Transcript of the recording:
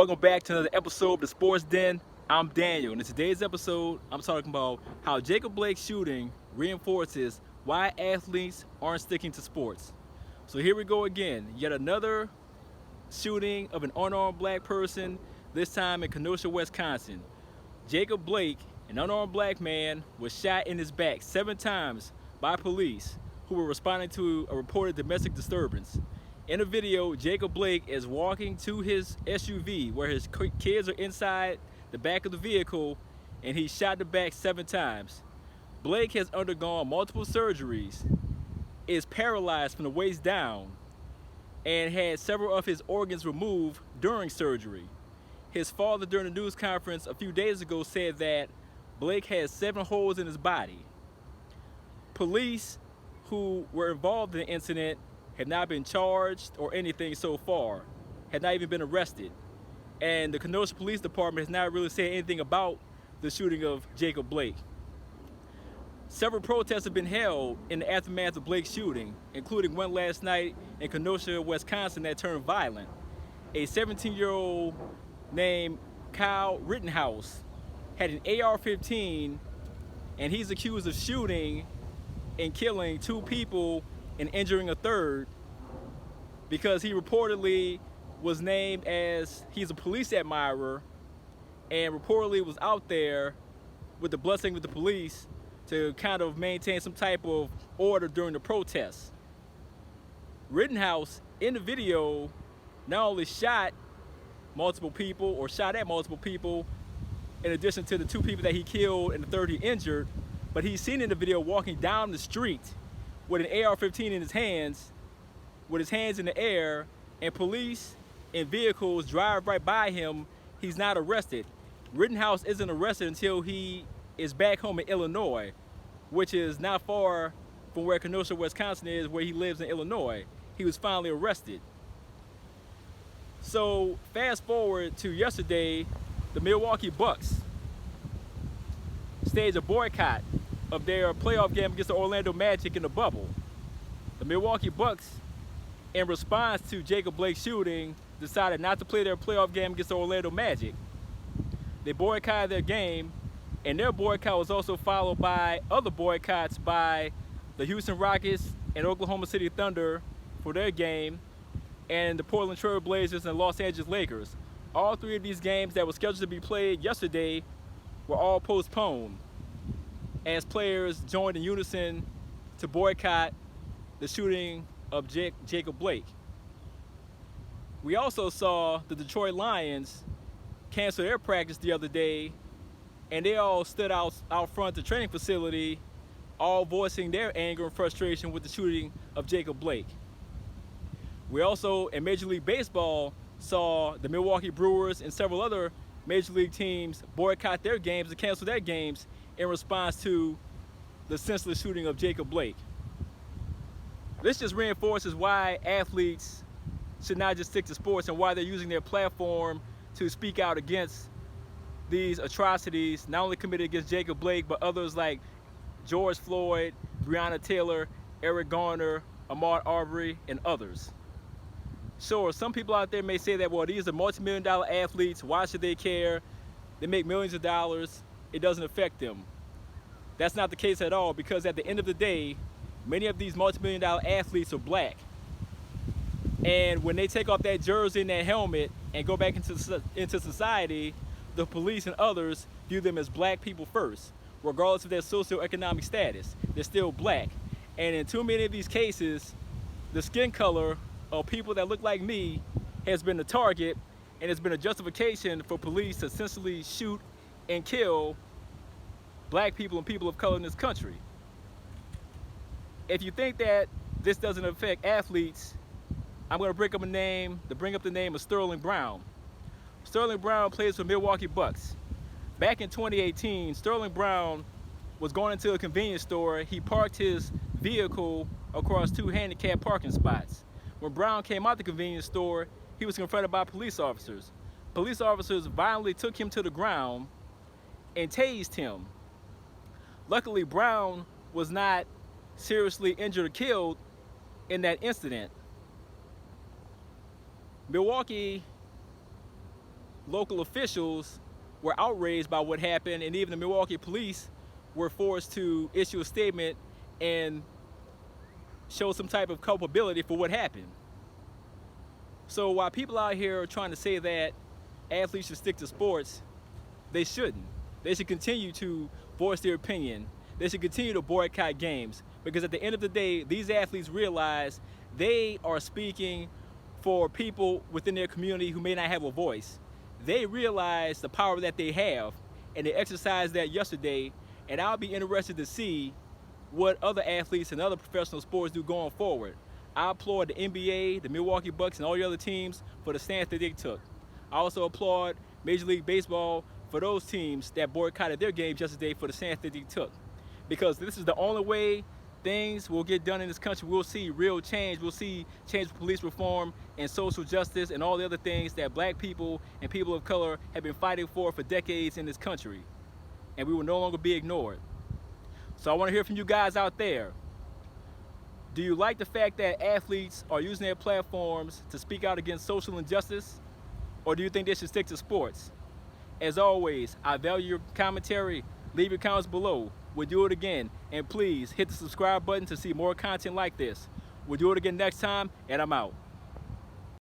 Welcome back to another episode of the Sports Den. I'm Daniel, and in today's episode, I'm talking about how Jacob Blake's shooting reinforces why athletes aren't sticking to sports. So here we go again, yet another shooting of an unarmed black person, this time in Kenosha, Wisconsin. Jacob Blake, an unarmed black man, was shot in his back 7 times by police who were responding to a reported domestic disturbance. In a video, Jacob Blake is walking to his SUV where his kids are inside the back of the vehicle, and he's shot in the back 7 times. Blake has undergone multiple surgeries, is paralyzed from the waist down, and had several of his organs removed during surgery. His father, during a news conference a few days ago, said that Blake has 7 holes in his body. Police who were involved in the incident have not been charged or anything so far, had not even been arrested. And the Kenosha Police Department has not really said anything about the shooting of Jacob Blake. Several protests have been held in the aftermath of Blake's shooting, including one last night in Kenosha, Wisconsin that turned violent. A 17-year-old named Kyle Rittenhouse had an AR-15, and he's accused of shooting and killing 2 people and injuring a third because he reportedly was named as he's a police admirer and reportedly was out there with the blessing of the police to kind of maintain some type of order during the protests. Rittenhouse in the video not only shot multiple people or shot at multiple people in addition to the 2 people that he killed and the 3rd he injured, but he's seen in the video walking down the street with an AR-15 in his hands, with his hands in the air, and police and vehicles drive right by him. He's not arrested. Rittenhouse isn't arrested until he is back home in Illinois, which is not far from where Kenosha, Wisconsin is, where he lives in Illinois. He was finally arrested. So fast forward to yesterday, the Milwaukee Bucks staged a boycott of their playoff game against the Orlando Magic in the bubble. The Milwaukee Bucks, in response to Jacob Blake's shooting, decided not to play their playoff game against the Orlando Magic. They boycotted their game, and their boycott was also followed by other boycotts by the Houston Rockets and Oklahoma City Thunder for their game, and the Portland Trail Blazers and Los Angeles Lakers. All 3 of these games that were scheduled to be played yesterday were all postponed as players joined in unison to boycott the shooting of Jacob Blake. We also saw the Detroit Lions cancel their practice the other day, and they all stood out front of the training facility, all voicing their anger and frustration with the shooting of Jacob Blake. We also, in Major League Baseball, saw the Milwaukee Brewers and several other Major League teams boycott their games and cancel their games in response to the senseless shooting of Jacob Blake. This just reinforces why athletes should not just stick to sports and why they're using their platform to speak out against these atrocities, not only committed against Jacob Blake, but others like George Floyd, Breonna Taylor, Eric Garner, Ahmaud Arbery, and others. Sure, some people out there may say that, well, these are multi-million-dollar athletes, why should they care? They make millions of dollars, it doesn't affect them. That's not the case at all, because at the end of the day, many of these multi-million-dollar athletes are black. And when they take off that jersey and that helmet and go back into society, the police and others view them as black people first, regardless of their socioeconomic status. They're still black. And in too many of these cases, the skin color of people that look like me has been the target, and it's been a justification for police to essentially shoot and kill black people and people of color in this country. If you think that this doesn't affect athletes, I'm going to bring up the name of Sterling Brown. Sterling Brown plays for Milwaukee Bucks. Back in 2018, Sterling Brown was going into a convenience store. He parked his vehicle across 2 handicapped parking spots. When Brown came out the convenience store, he was confronted by police officers. Police officers violently took him to the ground and tased him. Luckily, Brown was not seriously injured or killed in that incident. Milwaukee local officials were outraged by what happened, and even the Milwaukee police were forced to issue a statement and show some type of culpability for what happened. So while people out here are trying to say that athletes should stick to sports, they shouldn't. They should continue to voice their opinion. They should continue to boycott games, because at the end of the day, these athletes realize they are speaking for people within their community who may not have a voice. They realize the power that they have, and they exercised that yesterday, and I'll be interested to see what other athletes and other professional sports do going forward. I applaud the NBA, the Milwaukee Bucks, and all the other teams for the stance that they took. I also applaud Major League Baseball for those teams that boycotted their games yesterday for the stance that they took. Because this is the only way things will get done in this country. We'll see real change. We'll see change for police reform and social justice and all the other things that black people and people of color have been fighting for decades in this country. And we will no longer be ignored. So I want to hear from you guys out there. Do you like the fact that athletes are using their platforms to speak out against social injustice? Or do you think they should stick to sports? As always, I value your commentary. Leave your comments below. We'll do it again. And please hit the subscribe button to see more content like this. We'll do it again next time, and I'm out.